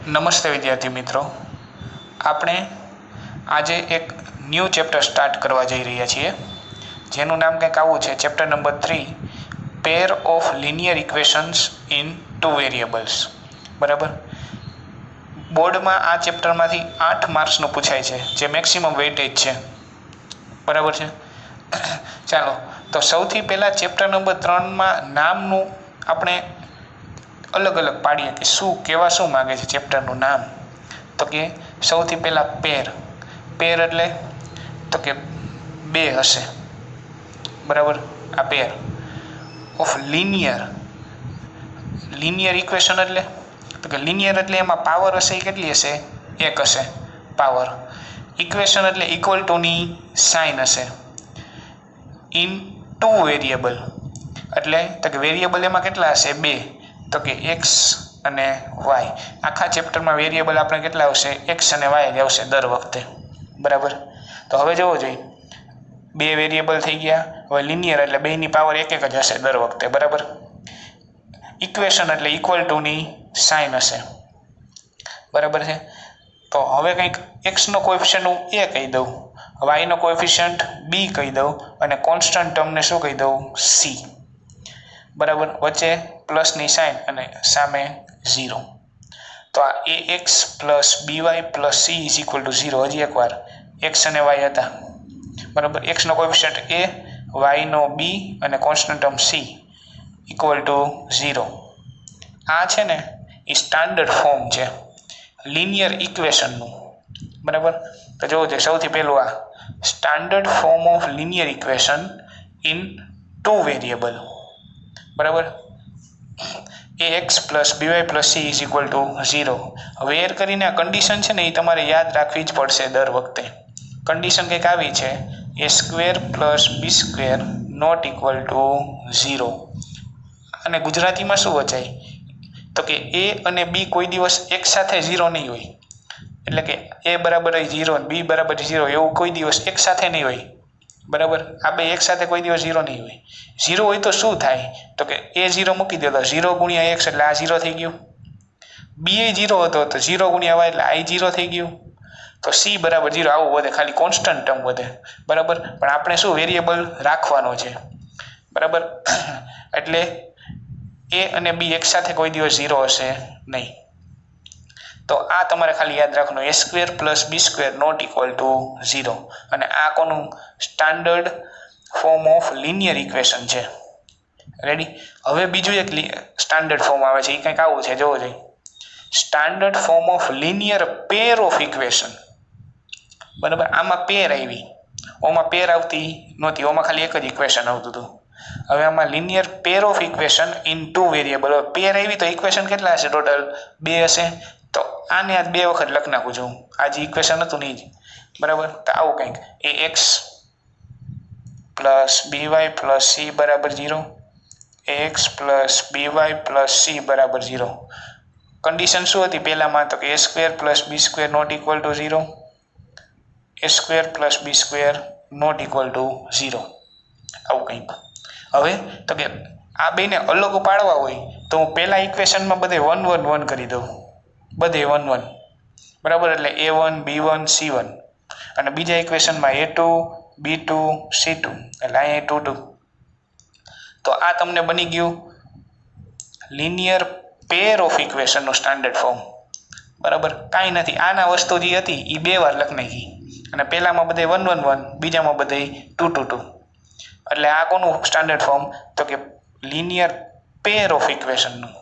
નમસ્તે વિદ્યાર્થી મિત્રો, આપણે આજે એક ન્યૂ ચેપ્ટર સ્ટાર્ટ કરવા જઈ રહ્યા છીએ, જેનું નામ કંઈક આવું છે, chapter number 3, pair of linear equations in two variables. બરાબર. બોર્ડમાં આ ચેપ્ટરમાંથી 8 માર્ક્સનું પૂછાય છે, જે મેક્સિમમ વેઇટેજ છે. બરાબર છે. ચાલો, તો સૌથી પહેલાં ચેપ્ટર નંબર 3માં નામનું આપણે અલગ અલગ પાડીએ કે શું માગે છે ચેપ્ટરનું નામ. તો કે સૌથી પહેલાં પેર એટલે તો કે બે હશે. બરાબર. આ પેર ઓફ લિનિયર ઇક્વેશન એટલે તો કે લિનિયર એટલે એમાં પાવર હશે, એ કેટલી હશે? એક હશે પાવર. ઇક્વેશન એટલે ઇક્વલ ટુની સાઇન હશે. ઇન ટુ વેરિયેબલ એટલે તો કે વેરિયેબલ એમાં કેટલા હશે? બે. તો કે એક્સ અને વાય. આખા ચેપ્ટરમાં વેરિયેબલ આપણે કેટલા આવશે? એક્સ અને વાય જ આવશે દર વખતે. બરાબર. તો હવે જોવો જોઈએ, બે વેરિયેબલ થઈ ગયા. હવે લિનિયર એટલે બેની પાવર એક જ હશે દર વખતે. બરાબર. ઇક્વેશન એટલે ઇક્વલ ટુની સાઇન હશે. બરાબર છે. તો હવે કંઈક એક્સનો કોએફિશિયન્ટ હું એ કહી દઉં, વાયનો કોએફિશિયન્ટ બી કહી દઉં, અને કોન્સ્ટન્ટ ટર્મને શું કહી દઉં? સી. બરાબર. વચ્ચે પ્લસની સાઇન અને સામે 0. તો આ a x plus b y plus c is equal to 0. હજી એકવાર, એક્સ અને વાય હતા. બરાબર. એક્સનો કોએફિશિયન્ટ એ, વાયનો બી અને constant term c equal to 0. આ છે ને એ સ્ટાન્ડર્ડ ફોર્મ છે લિનિયર ઇક્વેશનનું. બરાબર. તો જોવો જોઈએ, સૌથી પહેલું આ standard form of linear equation in two variable. બરાબર. A x plus b y plus c is equal to 0. Where કરીને આ કન્ડિશન છે ને એ તમારે યાદ રાખવી જ પડશે દર વખતે. કન્ડિશન કંઈક આવી છે, a square plus b square not equal to 0. અને ગુજરાતીમાં શું વચાય? તો કે એ અને બી કોઈ દિવસ એક સાથે 0 નહીં હોય. એટલે કે એ બરાબર 0 અને બી બરાબર 0 એવું કોઈ દિવસ એક સાથે નહીં હોય. બરાબર. આ બે એક સાથે કોઈ દિવસ 0 નહીં હોય. 0 હોય તો શું થાય? તો કે એ 0 મૂકી દો તો 0 ગુણ્યા x એટલે આ 0 થઈ ગયું. બી એ 0 હતો તો 0 ગુણ્યા y એટલે આ 0 થઈ ગયું. તો સી બરાબર 0. આવું વધે, ખાલી કોન્સ્ટન્ટ ટર્મ વધે. બરાબર. પણ આપણે શું વેરિયેબલ રાખવાનો છે. બરાબર. એટલે એ અને બી એક સાથે કોઈ દિવસ 0 હશે નહીં. તો આ તમારે ખાલી યાદ રાખવાનું, a square plus b square not equal to 0. અને આ કોનું standard form of linear equation છે. રેડી. હવે બીજું એક સ્ટાન્ડર્ડ ફોર્મ આવે છે, એ કંઈક આવું છે, જોવો જોઈએ. Standard form of linear pair of equation. બરાબર. આમાં પેર આવી, ઓમાં પેર આવતી નહોતી, ઓમાં ખાલી એક જ ઇક્વેશન આવતું હતું. હવે આમાં linear pair of equation in two variable. Pair આવી તો ઇક્વેશન કેટલા હશે? ટોટલ 2 હશે. તો આને આ 2 વખત લખી નાખું છું. આ જે ઇક્વેશન હતું નહીં જ. બરાબર. તો આવું કંઈક, a x plus b y plus c બરાબર 0, x plus b y plus c બરાબર 0. કન્ડિશન શું હતી પહેલામાં? તો કે a square plus b square not equal to 0, a square plus b square not equal to 0. આવું કંઈક. હવે તો કે આ બેને અલગ પાડવા હોય તો હું પહેલા ઇક્વેશનમાં બધે 1 1 1 કરી દઉં, બધે 1 1. બરાબર. એટલે a1 b1 c1. અને બીજા ઇક્વેશનમાં a2 b2 c2. એટલે અહીંયા 2 2. તો આ તમને બની ગયું લિનિયર પેર ઓફ ઇક્વેશનનું સ્ટાન્ડર્ડ ફોર્મ. બરાબર. કાંઈ નથી, આના વસ્તુ જે હતી એ 2 વાર લખી નાખી. અને પહેલામાં બધે 1 1 1, બીજામાં બધે 2 2 2. એટલે આ કોનું સ્ટાન્ડર્ડ ફોર્મ? તો કે લિનિયર પેર ઓફ ઇક્વેશનનું.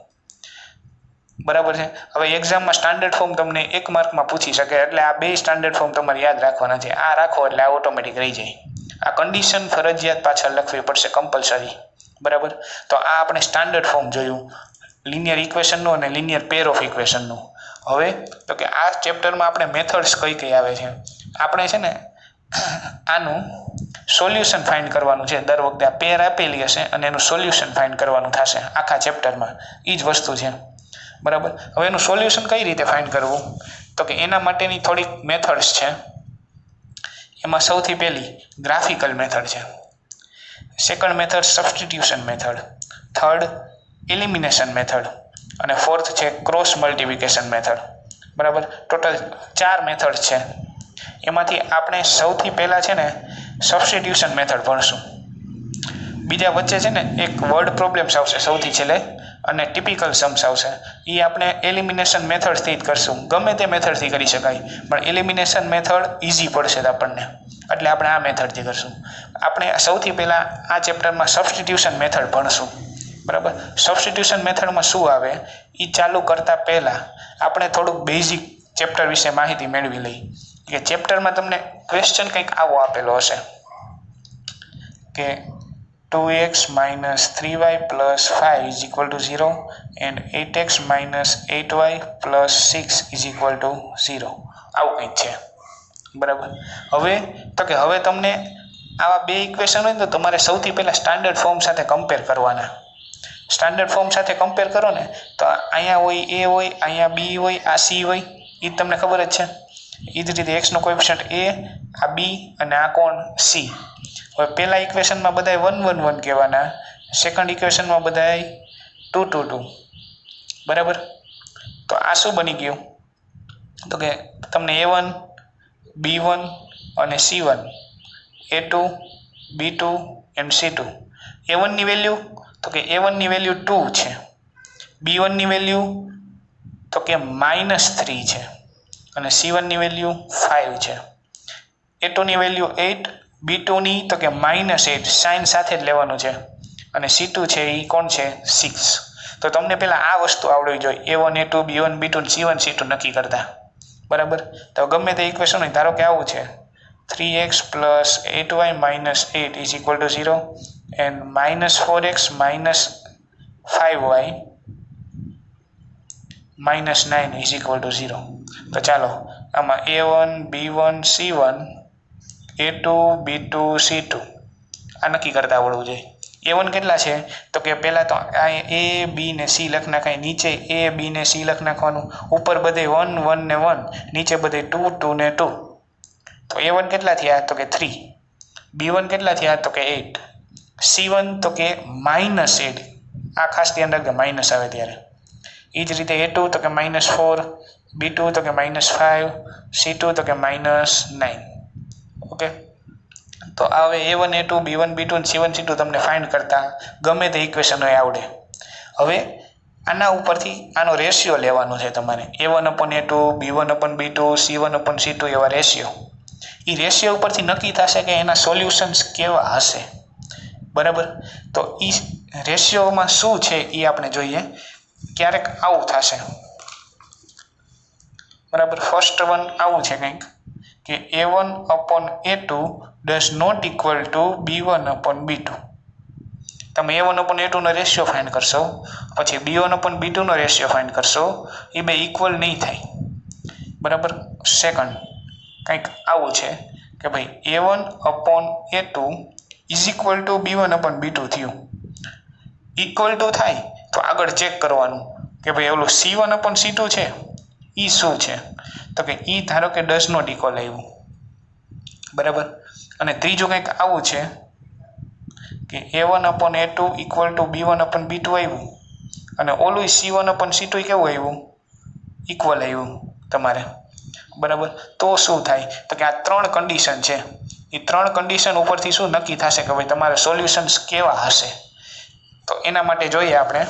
બરાબર છે. હવે એક્ઝામમાં સ્ટાન્ડર્ડ ફોર્મ તમને 1 માર્કમાં પૂછી શકે, એટલે આ 2 સ્ટાન્ડર્ડ ફોર્મ તમારે યાદ રાખવાના છે. આ રાખો એટલે આ ઓટોમેટિક રહી જાય. આ કન્ડિશન ફરજિયાત પાછળ લખવી પડશે, કમ્પલસરી. બરાબર. તો આ આપણે સ્ટાન્ડર્ડ ફોર્મ જોયું લિનિયર ઇક્વેશનનું અને લિનિયર પેર ઓફ ઇક્વેશનનું. હવે તો કે આ ચેપ્ટરમાં આપણે મેથડ્સ કઈ આવે છે. આપણે છે ને આનું સોલ્યુશન ફાઇન્ડ કરવાનું છે. દર વખતે આ પેર આપેલી હશે અને એનું સોલ્યુશન ફાઇન્ડ કરવાનું થશે આખા ચેપ્ટરમાં. એ જ વસ્તુ છે. બરાબર. હવે એનું સોલ્યુશન કઈ રીતે ફાઇન્ડ કરવું? તો કે એના માટેની થોડીક મેથડ્સ છે. એમાં સૌથી પહેલી ગ્રાફિકલ મેથડ છે. Second method substitution method. Third elimination method. અને ફોર્થ છે ક્રોસ મલ્ટિપ્લિકેશન મેથડ. બરાબર. ટોટલ 4 મેથડ છે. એમાંથી આપણે સૌથી પહેલાં છે ને સબસ્ટિટ્યુશન મેથડ ભણશું. બીજા વચ્ચે છે ને એક વર્ડ પ્રોબ્લેમ્સ આવશે સૌથી છેલ્લે, અને ટિપિકલ सम्स આવશે. એ આપણે એલિમિનેશન મેથડથી જ કરશું. ગમે તે મેથડથી કરી શકાય, પણ એલિમિનેશન મેથડ ઇઝી પડશે આપણને, એટલે આપણે આ મેથડથી કરશું. આપણે સૌથી પહેલાં આ ચેપ્ટરમાં સબસ્ટિટ્યુશન મેથડ ભણશું. બરાબર. સબસ્ટિટ્યુશન મેથડમાં શું આવે એ ચાલુ કરતાં પહેલાં આપણે થોડુંક બેઝિક ચેપ્ટર વિશે માહિતી મેળવી લઈએ. કે ચેપ્ટરમાં તમને ક્વેશ્ચન કંઈક આવો આપેલો હશે કે 2x minus 3y plus 5 is equal to 0 and 8x minus 8y plus 6 is equal to 0. આવું કંઈક છે. બરાબર. હવે તમને આવા બે ઇક્વેશન હોય તો તમારે સૌથી પહેલાં સ્ટાન્ડર્ડ ફોર્મ સાથે કમ્પેર કરવાના. સ્ટાન્ડર્ડ ફોર્મ સાથે કમ્પેર કરો ને તો અહીંયા હોય એ હોય, અહીંયા બી હોય, આ સી હોય, એ તમને ખબર જ છે. એ જ રીતે એક્સનો કોએફિશિયન્ટ એ, આ બી અને આ કોણ સી. હવે પહેલા ઇક્વેશનમાં બધાય 1 1 1 કહેવાના, સેકન્ડ ઇક્વેશનમાં બધાય 2 2 2. બરાબર. તો આ શું બની ગયું તો કે તમને A1 B1 અને C1, A2 B2 and C2. A1 ની વેલ્યુ તો કે A1 ની વેલ્યુ 2 છે, B1 ની વેલ્યુ તો કે -3 છે, અને C1 ની વેલ્યુ 5 છે. A2 ની વેલ્યુ 8, B2 ની તો કે -8 સાઇન સાથે જ લેવાનું છે, અને C2 છે એ કોણ છે 6. તો તમને પહેલાં આ વસ્તુ આવડવી જોઈએ, A1 A2 B1 B2 C1 C2 નક્કી કરતા. બરાબર. તો ગમે તે ઇક્વેશન હોય, ધારો કે આવું છે 3x plus 8y minus 8 is equal to 0 and minus 4x minus 5y minus 9 is equal to 0. તો ચાલો આમાં A1 B1 C1 A2 B2 C2 આ નક્કી કરતા આવડવું જોઈએ. A1 કેટલા છે તો કે પહેલાં તો આ A B ને C લખ નાખાય, નીચે A B ને C લખ નાખવાનું, ઉપર બધે 1 1 ને 1, નીચે બધે 2 2 ને 2. તો A1 કેટલા થયા તો કે 3, B1 કેટલા થયા તો કે 8, C1 તો કે -8. આ ખાસ ધ્યાન રાખજો, માઇનસ આવે ત્યારે. એ જ રીતે A2 તો કે -4, B2 તો કે -5, C2 તો કે -9. ઓકે. તો હવે A1 A2 B1 B2 C1 C2 તમને ફાઇન્ડ કરતા ગમે તે ઇક્વેશન હોય આવડે. હવે આના ઉપરથી આનો રેશિયો લેવાનો છે તમારે, A1/A2 B1/B2 C1/C2 એવા રેશિયો. એ રેશિયો ઉપરથી નક્કી થશે કે એના સોલ્યુશન્સ કેવા હશે. બરાબર. તો એ રેશિયોમાં શું છે એ આપણે જોઈએ. ક્યારેક આવું થશે. બરાબર. ફર્સ્ટ વન આવું છે કંઈક કે A1/A2 does not equal to B1/B2. તમે A1/A2 નો રેશિયો ફાઇન્ડ કરશો, પછી B1/B2 નો રેશિયો ફાઇન્ડ કરશો, એ બે ઇક્વલ નહીં થાય. બરાબર. સેકન્ડ કંઈક આવું છે કે ભાઈ A1/A2 is equal to B1/B2 થયું. ઇક્વલ ટુ થાય તો આગળ ચેક કરવાનું કે ભાઈ ઓલું C1/C2 છે એ શું છે તો કે એ ધારો કે ડઝ નોટ ઇક્વલ આવ્યું. બરાબર. અને ત્રીજું કંઈક આવું છે કે A1/A2 ઇક્વલ ટુ B1/B2 આવ્યું, અને ઓલું C1/C2 કેવું આવ્યું ઇક્વલ આવ્યું તમારે. બરાબર. તો શું થાય તો કે આ 3 કન્ડિશન છે. એ 3 કન્ડિશન ઉપરથી શું નક્કી થશે કે ભાઈ તમારા સોલ્યુશન્સ કેવા હશે. તો એના માટે જોઈએ આપણે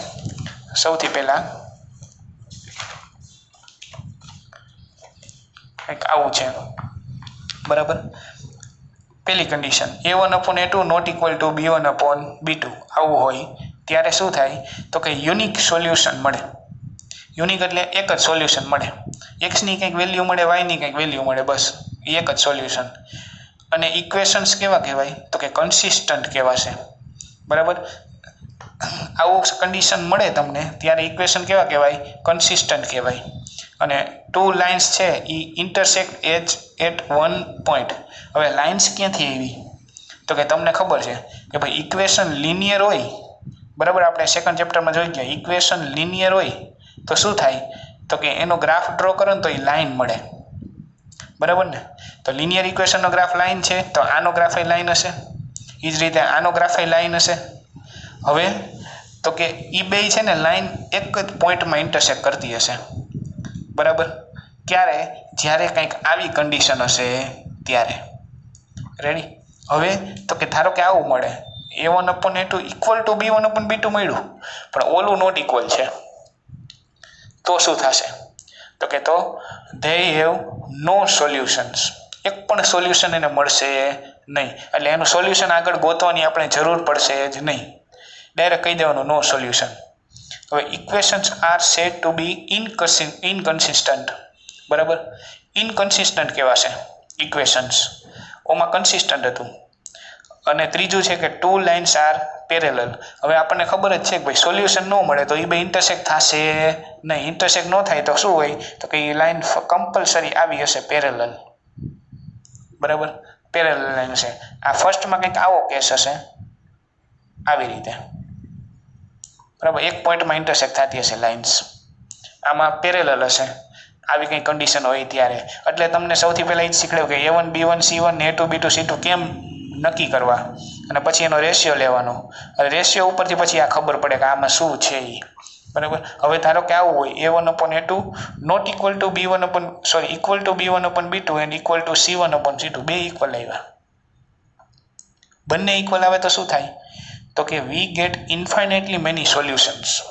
સૌથી પહેલાં કંઈક આવું છે. બરાબર. પહેલી condition A1/A2 not equal to B1/B2 આવું હોય ત્યારે શું થાય તો કે યુનિક સોલ્યુશન મળે. યુનિક એટલે એક જ સોલ્યુશન મળે. એક્સની કંઈક વેલ્યુ મળે, વાયની કંઈક વેલ્યુ મળે, બસ એ એક જ સોલ્યુશન. અને ઇક્વેશન્સ કેવા કહેવાય તો કે કન્સિસ્ટન્ટ કહેવાશે. બરાબર. આવું કન્ડિશન મળે તમને ત્યારે ઇક્વેશન કેવા કહેવાય કન્સિસ્ટન્ટ કહેવાય. અને 2 લાઇન્સ છે એ ઇન્ટરસેક્ટ એટ 1 પોઈન્ટ. હવે લાઇન્સ ક્યાંથી આવી તો કે તમને ખબર છે કે ભાઈ ઇક્વેશન લિનિયર હોય. બરાબર. આપણે સેકન્ડ ચેપ્ટરમાં જોઈ ગયા, ઇક્વેશન લિનિયર હોય તો શું થાય તો કે એનો ગ્રાફ ડ્રો કરો ને તો એ લાઇન મળે. બરાબર ને. તો લિનિયર ઇક્વેશનનો ગ્રાફ લાઇન છે તો આનો ગ્રાફ એ લાઇન હશે, એ જ રીતે આનો ગ્રાફ એ લાઇન હશે. હવે તો કે એ બે છે ને લાઇન એક જ પોઈન્ટમાં ઇન્ટરસેક્ટ કરતી હશે. બરાબર. ક્યારે? જ્યારે કંઈક આવી કન્ડિશન હશે ત્યારે. રેડી? હવે તો કે ધારો કે આવું મળે A1/A2 ઇક્વલ ટુ B1/B2 મળ્યું, પણ ઓલું નોટ ઇક્વલ છે, તો શું થશે? તો કે તો ધે હેવ નો સોલ્યુશન્સ, એક પણ સોલ્યુશન એને મળશે નહીં. એટલે એનું સોલ્યુશન આગળ ગોતવાની આપણે જરૂર પડશે જ નહીં, ડાયરેક્ટ કહી દેવાનું નો સોલ્યુશન. હવે ઇક્વેશન્સ આર સેડ ટુ બી ઇનકન્સિસ્ટન્ટ. બરાબર? ઇનકન્સિસ્ટન્ટ કહેવાશે ઇક્વેશન્સ, ઓમાં કન્સિસ્ટન્ટ હતું. અને ત્રીજું છે કે ટુ લાઇન્સ આર પેરેલલ. હવે આપણને ખબર જ છે કે ભાઈ સોલ્યુશન ન મળે તો એ બે ઇન્ટરસેક્ટ થશે નહીં. ઇન્ટરસેક્ટ ન થાય તો શું હોય? તો કે એ લાઇન કમ્પલસરી આવી હશે પેરેલલ. બરાબર? પેરેલલ લાઇન છે. આ ફર્સ્ટમાં કંઈક આવો કેસ હશે, આવી રીતે. બરાબર? એક પોઈન્ટમાં ઇન્ટરસેક્ટ થતી હશે લાઇન્સ, આમાં પેરેલલ હશે, આવી કંઈ કન્ડિશન હોય ત્યારે. એટલે તમને સૌથી પહેલાં એ જ શીખવાડ્યું કે A1 B1 C1 A2 B2 C2 કેમ નક્કી કરવા, અને પછી એનો રેશિયો લેવાનો. રેશિયો ઉપરથી પછી આ ખબર પડે કે આમાં શું છે એ. બરાબર? હવે ધારો કે આવું હોય A1/A2 not equal to equal to B1/B2 and equal to C1/C2, બે ઇક્વલ આવ્યા. બંને ઇક્વલ આવે તો શું થાય? તો કે વી ગેટ ઇન્ફાઇનાઇટલી મેની સોલ્યુશન્સ.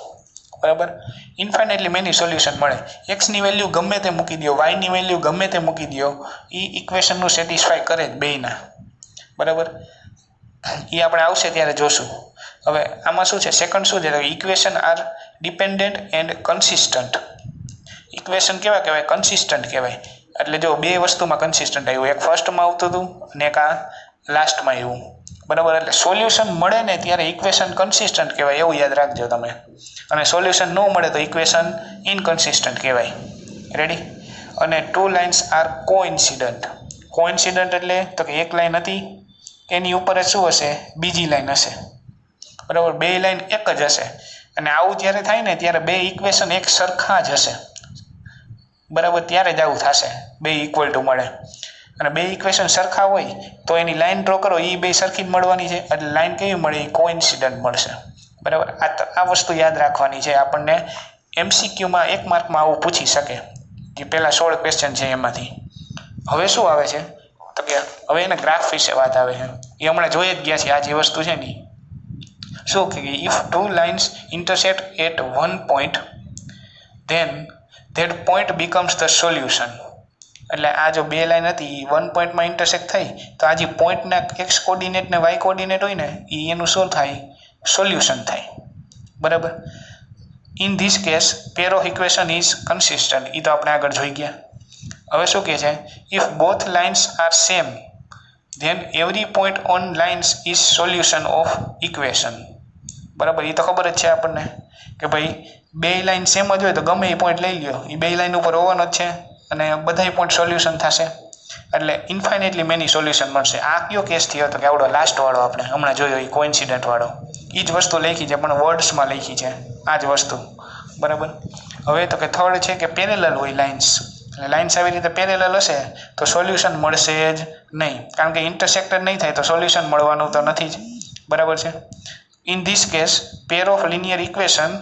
બરાબર? ઇન્ફાઇનાઇટલી મેની સોલ્યુશન મળે. એક્સની વેલ્યુ ગમે તે મૂકી દો, વાયની વેલ્યુ ગમે તે મૂકી દો, એ ઇક્વેશનનું સેટિસ્ફાય કરે જ બેયના. બરાબર? એ આપણે આવશે ત્યારે જોશું. હવે આમાં શું છે? સેકન્ડ શું છે? તો equation are dependent and consistent. Equation કેવા કહેવાય? કન્સિસ્ટન્ટ કહેવાય. એટલે જો બે વસ્તુમાં કન્સિસ્ટન્ટ આવ્યું, એક ફર્સ્ટમાં આવતું હતું અને એક આ લાસ્ટમાં આવ્યું. બરાબર? એટલે સોલ્યુશન મળે ને ત્યારે ઇક્વેશન કન્સિસ્ટન્ટ કહેવાય, એવું યાદ રાખજો તમે. અને સોલ્યુશન ન મળે તો ઇક્વેશન ઇનકન્સિસ્ટન્ટ કહેવાય. રેડી? અને two lines R coincident. Coincident એટલે તો કે એક લાઇન હતી, એની ઉપર જ શું હશે? બીજી લાઇન હશે. બરાબર? બે લાઇન એક જ હશે. અને આવું જ્યારે થાય ને ત્યારે બે ઇક્વેશન એક સરખા જ હશે. બરાબર? ત્યારે જ આવું થશે, બે ઇક્વલ ટુ મળે. અને બે ઇક્વેશન સરખા હોય તો એની લાઇન ડ્રો કરો, એ બે સરખી જ મળવાની છે. એટલે લાઇન કેવી મળે? એ કોઇન્સિડન્ટ મળશે. બરાબર? આ વસ્તુ યાદ રાખવાની છે. આપણને MCQમાં 1 માર્કમાં આવું પૂછી શકે, જે પહેલાં 16 ક્વેશ્ચન છે એમાંથી. હવે શું આવે છે? તો કે હવે એને ગ્રાફ વિશે વાત આવે છે. એ હમણાં જોઈ જ ગયા છે આ જે વસ્તુ છે ને. શું કે if two lines intersect at one point then that point becomes the solution. એટલે આ જો બે લાઇન હતી એ 1 પોઈન્ટમાં ઇન્ટરસેક્ટ થઈ તો આ જે પોઈન્ટના એક્સ કોર્ડિનેટ ને વાય કોર્ડિનેટ હોય ને એ એનું શું થાય? સોલ્યુશન થાય. બરાબર? In this case pair of equation is consistent. એ તો આપણે આગળ જોઈ ગયા. હવે શું કહે છે? If both lines are same then every point on lines is solution of equation. બરાબર? એ તો ખબર જ છે આપણને કે ભાઈ બે લાઇન સેમ જ હોય તો ગમે એ પોઈન્ટ લઈ લ્યો, એ બે લાઇન ઉપર હોવાનો જ છે અને બધા પોઈન્ટ સોલ્યુશન થશે. એટલે ઇન્ફાઇનાઇટલી મેની સોલ્યુશન મળશે. આ કયો કેસ થયો હતો? કે આવડો લાસ્ટ વાળો આપણે હમણાં જોયો, એ કોઇન્સિડન્ટ વાળો. એ જ વસ્તુ લખી છે પણ વર્ડ્સમાં લખી છે આ જ વસ્તુ. બરાબર? હવે તો કે થર્ડ છે કે પેરેલલ હોય લાઇન્સ. એટલે લાઇન્સ આવી રીતે પેરેલલ હશે તો સોલ્યુશન મળશે જ નહીં, કારણ કે ઇન્ટરસેક્ટેડ નહીં થાય તો સોલ્યુશન મળવાનું તો નથી જ. બરાબર છે? In this case pair of linear equation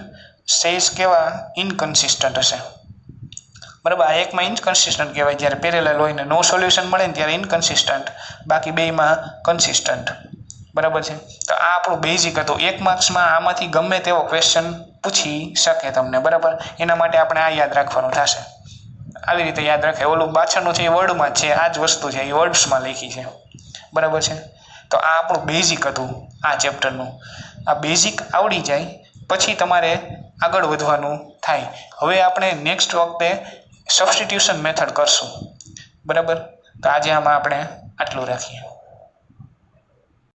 says કેવા? ઇનકન્સિસ્ટન્ટ હશે. બરાબર? આ એકમાં ઇનકન્સિસ્ટન્ટ કહેવાય જ્યારે પેરેલલ હોય ને નો સોલ્યુશન મળે ને ત્યારે ઇનકન્સિસ્ટન્ટ, બાકી બેમાં કન્સિસ્ટન્ટ. બરાબર છે? તો આ આપણું બેઝિક હતું. 1 માર્ક્સમાં આમાંથી ગમે તેવો ક્વેશ્ચન પૂછી શકે તમને. બરાબર? એના માટે આપણે આ યાદ રાખવાનું થશે. આવી રીતે યાદ રાખે. ઓલું પાછળનું છે એ વર્ડમાં જ છે, આ જ વસ્તુ છે એ વર્ડ્સમાં લખી છે. બરાબર છે? તો આ આપણું બેઝિક હતું આ ચેપ્ટરનું. આ બેઝિક આવડી જાય પછી તમારે આગળ વધવાનું થાય. હવે આપણે નેક્સ્ટ વખતે સબસ્ટિટ્યુશન મેથડ કરશું. બરાબર? તો આજે આમાં આપણે આટલું રાખીએ.